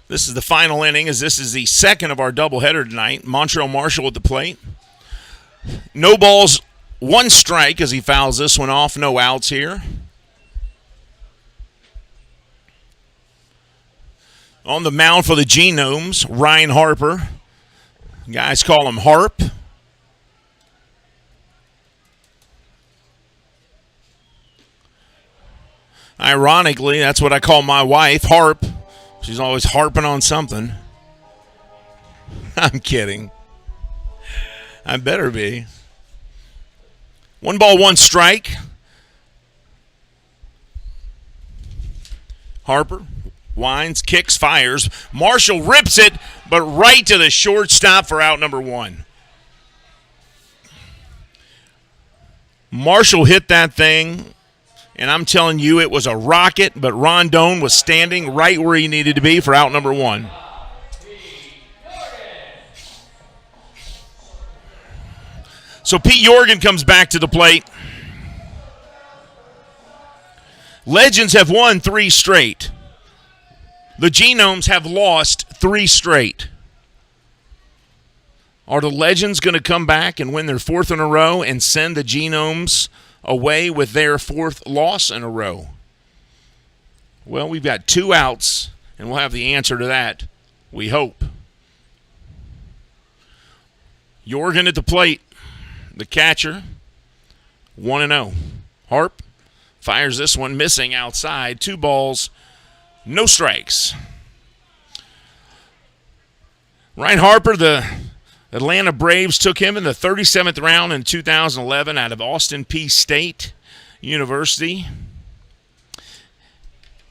This is the final inning, as this is the second of our doubleheader tonight. Montrell Marshall at the plate. No balls, 1 strike as he fouls this one off. No outs here. On the mound for the Genomes, Ryan Harper. Guys call him Harp. Ironically, that's what I call my wife, Harp. She's always harping on something. I'm kidding. I better be. 1-1 strike. Harper winds, kicks, fires. Marshall rips it, but right to the shortstop for out number 1. Marshall hit that thing, and I'm telling you, it was a rocket, but Rondon was standing right where he needed to be for out number 1. So Pete Jorgen comes back to the plate. Legends have won 3 straight. The Genomes have lost 3 straight. Are the Legends going to come back and win their 4th in a row and send the Genomes away with their 4th loss in a row? Well, we've got 2 outs, and we'll have the answer to that, we hope. Jorgen at the plate, the catcher, 1-0. Harp fires this one, missing outside. 2 balls, no strikes. Ryan Harper, the Atlanta Braves took him in the 37th round in 2011 out of Austin Peay State University.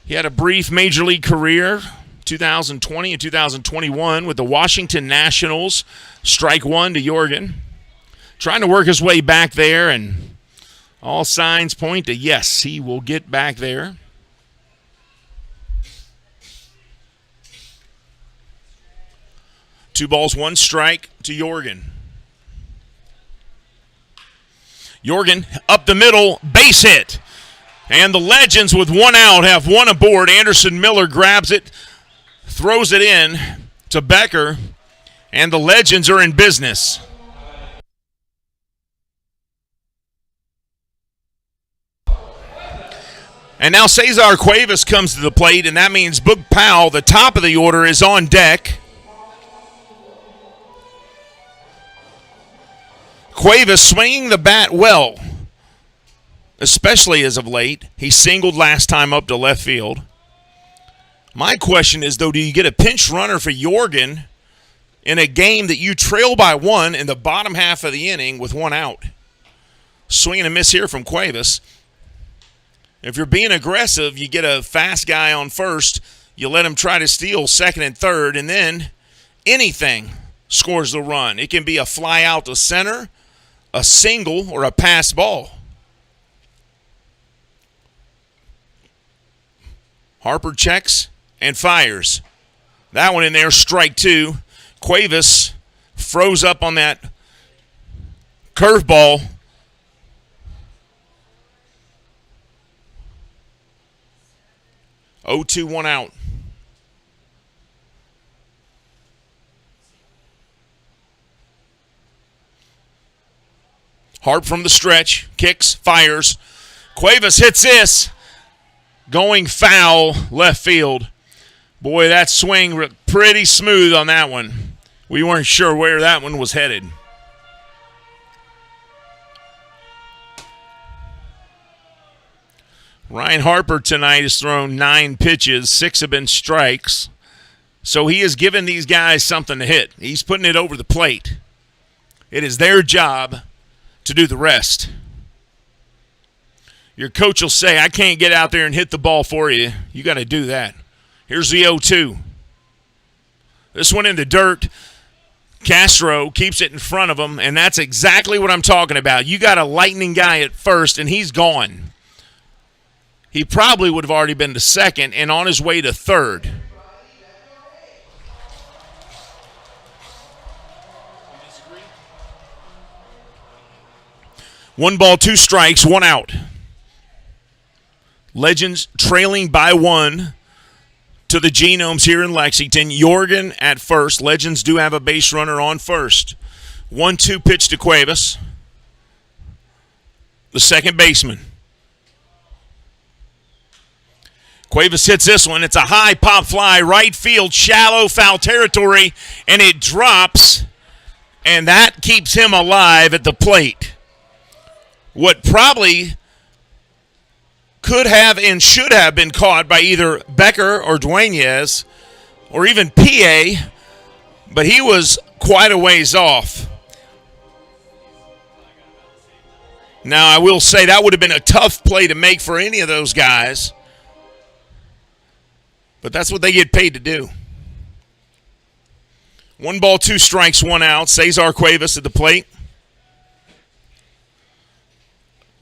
He had a brief major league career, 2020 and 2021, with the Washington Nationals. Strike 1 to Jorgen. Trying to work his way back there, and all signs point to yes, he will get back there. Two balls, 1 strike to Jorgen. Jorgen up the middle, base hit. And the Legends with 1 out have 1 aboard. Anderson Miller grabs it, throws it in to Becker, and the Legends are in business. And now Cesar Cuevas comes to the plate, and that means Boog Powell, the top of the order, is on deck. Cuevas swinging the bat well, especially as of late. He singled last time up to left field. My question is, though, do you get a pinch runner for Jorgen in a game that you trail by 1 in the bottom half of the inning with 1 out? Swing and a miss here from Cuevas. If you're being aggressive, you get a fast guy on first, you let him try to steal second and third, and then anything scores the run. It can be a fly out to center, a single, or a pass ball. Harper checks and fires. That one in there, strike 2. Cuevas froze up on that curveball. Oh, 2, 1 out. Harp from the stretch, kicks, fires. Cuevas hits this, going foul left field. Boy, that swing pretty smooth on that one. We weren't sure where that one was headed. Ryan Harper tonight has thrown 9 pitches, 6 have been strikes. So he has given these guys something to hit. He's putting it over the plate. It is their job to do the rest. Your coach will say, I can't get out there and hit the ball for you. You got to do that. Here's the 0-2. This one in the dirt. Castro keeps it in front of him, and that's exactly what I'm talking about. You got a lightning guy at first, and he's gone. He probably would have already been to second and on his way to third. One ball, 2 strikes, 1 out. Legends trailing by 1 to the Genomes here in Lexington. Jorgen at first. Legends do have a base runner on first. 1-2 pitch to Cuevas, the second baseman. Cuevas hits this one. It's a high pop fly, right field, shallow foul territory, and it drops, and that keeps him alive at the plate. What probably could have and should have been caught by either Becker or Dueñez or even PA, but he was quite a ways off. Now, I will say that would have been a tough play to make for any of those guys. But that's what they get paid to do. 1 ball, 2 strikes, 1 out. Cesar Cuevas at the plate.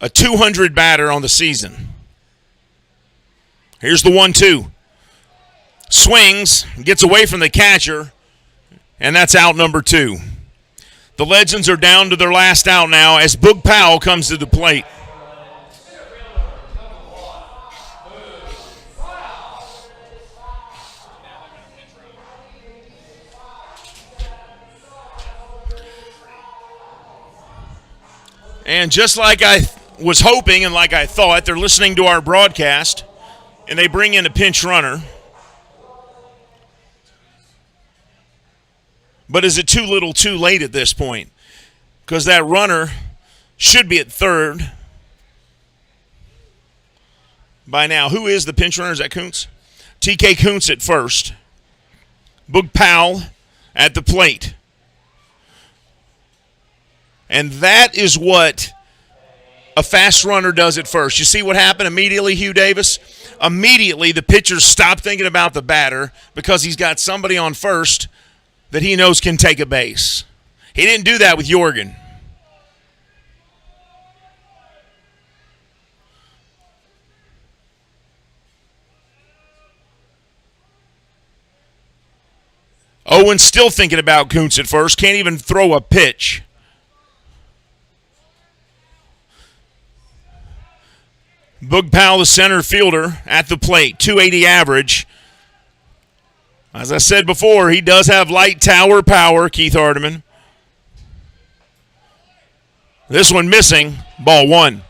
A 200 batter on the season. Here's the 1-2. Swings, gets away from the catcher, and that's out number 2. The Legends are down to their last out now as Boog Powell comes to the plate. And just like I was hoping and like I thought, they're listening to our broadcast, and they bring in a pinch runner. But is it too little too late at this point? Because that runner should be at third by now. Who is the pinch runner? Is that Kuntz? TK Kuntz at first. Boog Powell at the plate. And that is what a fast runner does at first. You see what happened immediately, Hugh Davis? Immediately, the pitcher stopped thinking about the batter because he's got somebody on first that he knows can take a base. He didn't do that with Jorgen. Owen's still thinking about Kuntz at first. Can't even throw a pitch. Boog Powell, the center fielder, at the plate. 280 average. As I said before, he does have light tower power, Keith Hardiman. This one missing. Ball 1.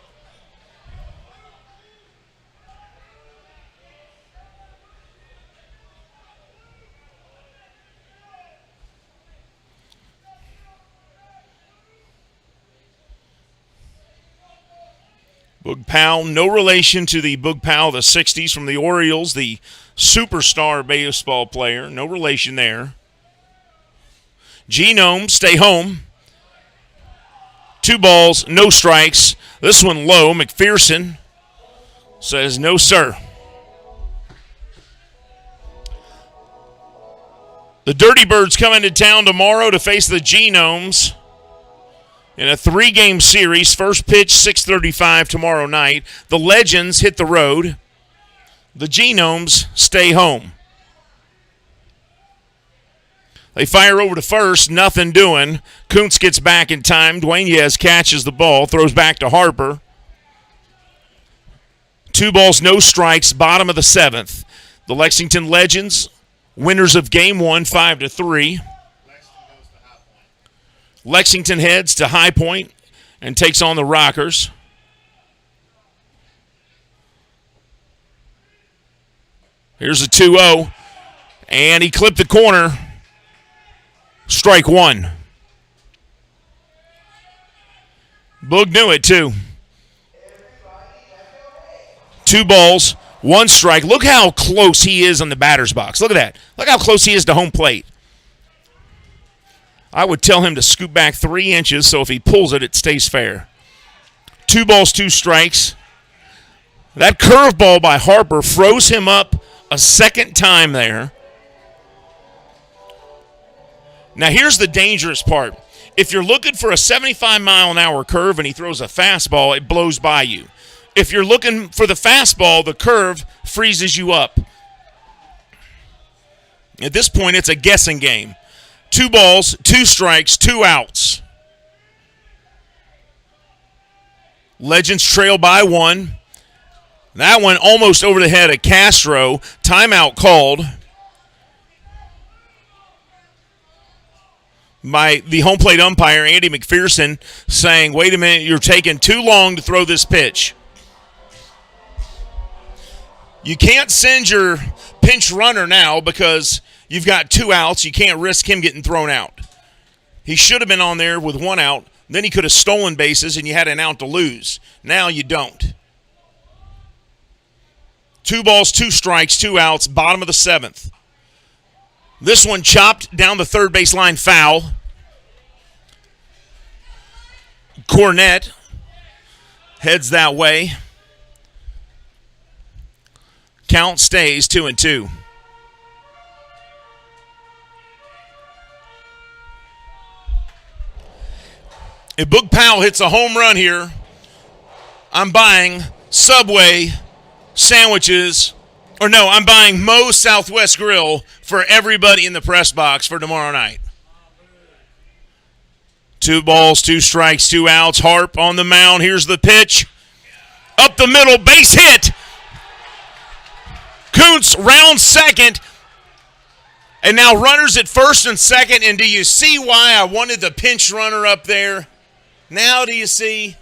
Boog Powell, no relation to the Boog Powell of the 60s from the Orioles, the superstar baseball player. No relation there. Genomes, stay home. 2 balls, no strikes. This one low. McPherson says no, sir. The Dirty Birds come into town tomorrow to face the Genomes in a 3-game series. First pitch, 6:35 tomorrow night. The Legends hit the road. The Genomes stay home. They fire over to first, nothing doing. Kuntz gets back in time. Dueñez catches the ball, throws back to Harper. 2 balls, no strikes, bottom of the 7th. The Lexington Legends, winners of Game 1, 5-3. Lexington heads to High Point and takes on the Rockers. Here's a 2-0, and he clipped the corner. Strike 1. Boog knew it, too. 2 balls, 1 strike. Look how close he is on the batter's box. Look at that. Look how close he is to home plate. I would tell him to scoot back 3 inches so if he pulls it, it stays fair. 2 balls, 2 strikes. That curveball by Harper froze him up a second time there. Now here's the dangerous part. If you're looking for a 75-mile-an-hour curve and he throws a fastball, it blows by you. If you're looking for the fastball, the curve freezes you up. At this point, it's a guessing game. 2 balls, 2 strikes, 2 outs. Legends trail by 1. That one almost over the head of Castro. Timeout called by the home plate umpire, Andy McPherson, saying, wait a minute, you're taking too long to throw this pitch. You can't send your pinch runner now because you've got 2 outs. You can't risk him getting thrown out. He should have been on there with 1 out. Then he could have stolen bases and you had an out to lose. Now you don't. 2 balls, 2 strikes, 2 outs, bottom of the 7th. This one chopped down the third baseline, foul. Cornett heads that way. Count stays 2-2. If Boog Powell hits a home run here, I'm buying Subway sandwiches. Or no, I'm buying Moe's Southwest Grill for everybody in the press box for tomorrow night. 2 balls, 2 strikes, 2 outs. Harp on the mound. Here's the pitch. Up the middle, base hit. Kuntz round second. And now runners at first and second. And do you see why I wanted the pinch runner up there? Now do you see?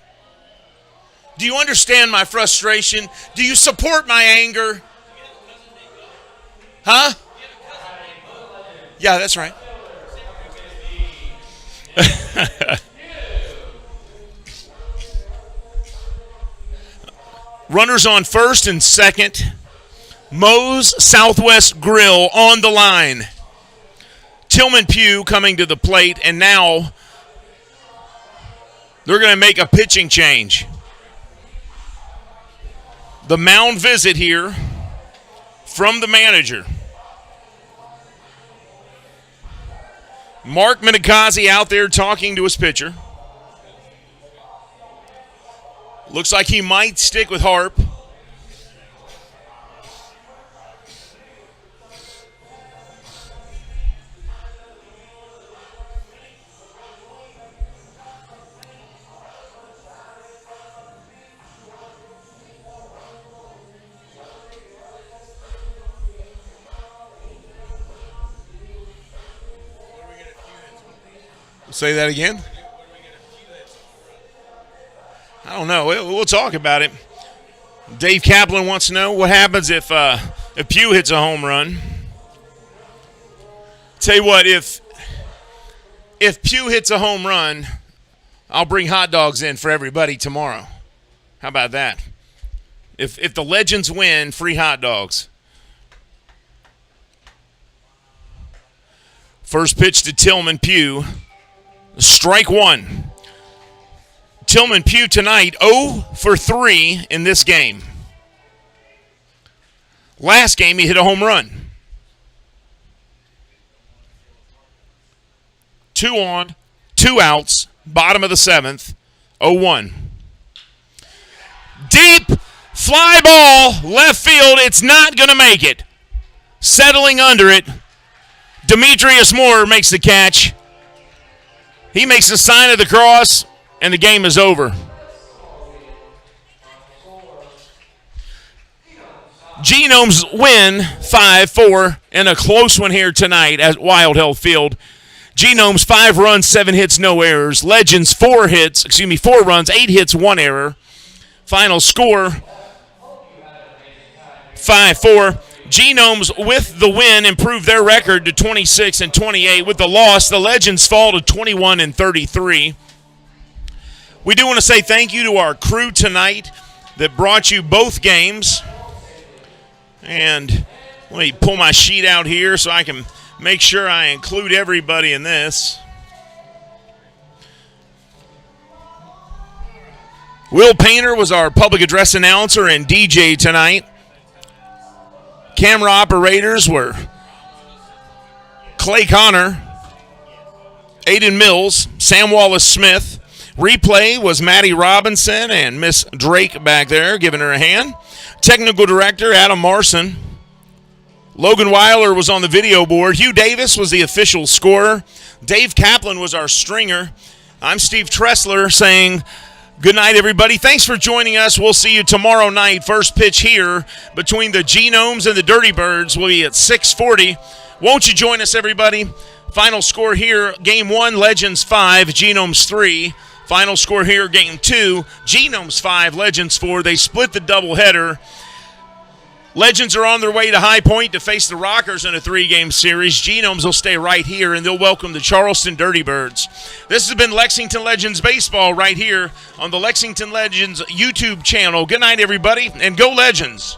Do you understand my frustration? Do you support my anger? Huh? Yeah, that's right. Runners on first and second. Moe's Southwest Grill on the line. Tillman Pugh coming to the plate, and now they're going to make a pitching change. The mound visit here from the manager. Mark Minikazi out there talking to his pitcher. Looks like he might stick with Harp. Say that again? I don't know. We'll talk about it. Dave Kaplan wants to know what happens if Pugh hits a home run. Tell you what, if Pugh hits a home run, I'll bring hot dogs in for everybody tomorrow. How about that? If the Legends win, free hot dogs. First pitch to Tillman Pugh. Strike one. Tillman Pugh tonight 0 for 3 in this game. Last game he hit a home run. 2 on, 2 outs, bottom of the 7th, 0-1. Deep fly ball, left field. It's not going to make it. Settling under it. Demetrius Moore makes the catch. He makes the sign of the cross, and the game is over. Genomes win 5-4 in a close one here tonight at Wild Health Field. Genomes 5 runs, 7 hits, no errors. Legends 4 runs, 8 hits, 1 error. Final score 5-4. Genomes with the win improved their record to 26-28. With the loss, the Legends fall to 21-33. We do want to say thank you to our crew tonight that brought you both games. And let me pull my sheet out here so I can make sure I include everybody in this. Will Painter was our public address announcer and DJ tonight. Camera operators were Clay Connor, Aiden Mills, Sam Wallace-Smith. Replay was Maddie Robinson and Miss Drake back there giving her a hand. Technical director Adam Marson. Logan Weiler was on the video board. Hugh Davis was the official scorer. Dave Kaplan was our stringer. I'm Steve Tressler saying good night, everybody. Thanks for joining us. We'll see you tomorrow night. First pitch here between the Genomes and the Dirty Birds will be at 6:40. Won't you join us, everybody? Final score here, Game 1, Legends 5, Genomes 3. Final score here, Game 2, Genomes 5, Legends 4. They split the doubleheader. Legends are on their way to High Point to face the Rockers in a 3-game series. Genomes will stay right here, and they'll welcome the Charleston Dirty Birds. This has been Lexington Legends Baseball right here on the Lexington Legends YouTube channel. Good night, everybody, and go Legends.